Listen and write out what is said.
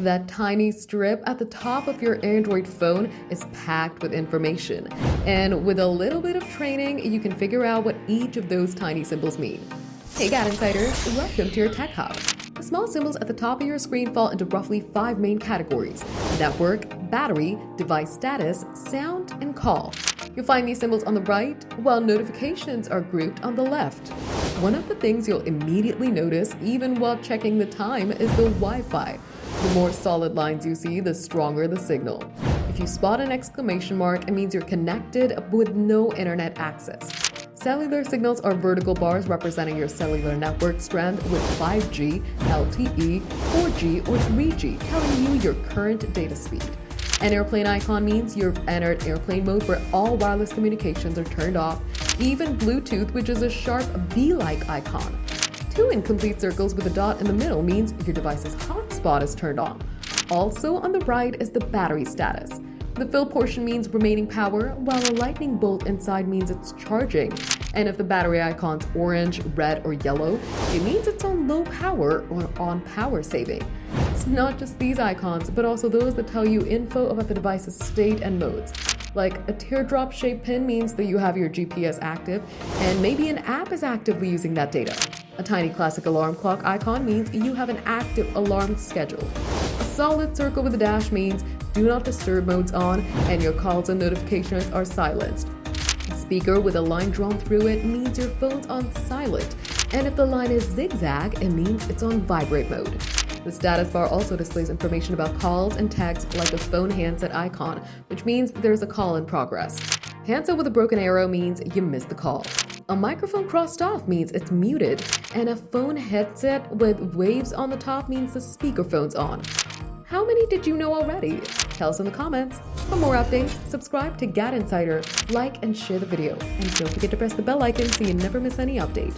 That tiny strip at the top of your Android phone is packed with information. And with a little bit of training, you can figure out what each of those tiny symbols mean. Hey GadInsider, welcome to your Tech Hub. The small symbols at the top of your screen fall into roughly 5 main categories: network, battery, device status, sound, and call. You'll find these symbols on the right, while notifications are grouped on the left. One of the things you'll immediately notice, even while checking the time, is the Wi-Fi. The more solid lines you see, the stronger the signal. If you spot an exclamation mark, it means you're connected with no internet access. Cellular signals are vertical bars representing your cellular network strength, with 5G, LTE, 4G, or 3G telling you your current data speed. An airplane icon means you've entered airplane mode, where all wireless communications are turned off, even Bluetooth, which is a sharp V-like icon. 2 incomplete circles with a dot in the middle means your device's hotspot is turned on. Also on the right is the battery status. The fill portion means remaining power, while a lightning bolt inside means it's charging. And if the battery icon's orange, red, or yellow, it means it's on low power or on power saving. It's not just these icons, but also those that tell you info about the device's state and modes. Like a teardrop-shaped pin means that you have your GPS active, and maybe an app is actively using that data. A tiny classic alarm clock icon means you have an active alarm schedule. A solid circle with a dash means do not disturb mode's on, and your calls and notifications are silenced. A speaker with a line drawn through it means your phone's on silent, and if the line is zigzag, it means it's on vibrate mode. The status bar also displays information about calls and texts, like a phone handset icon, which means there's a call in progress. Handset with a broken arrow means you missed the call. A microphone crossed off means it's muted, and a phone headset with waves on the top means the speakerphone's on. How many did you know already? Tell us in the comments. For more updates, subscribe to GadInsider, like and share the video, and don't forget to press the bell icon so you never miss any update.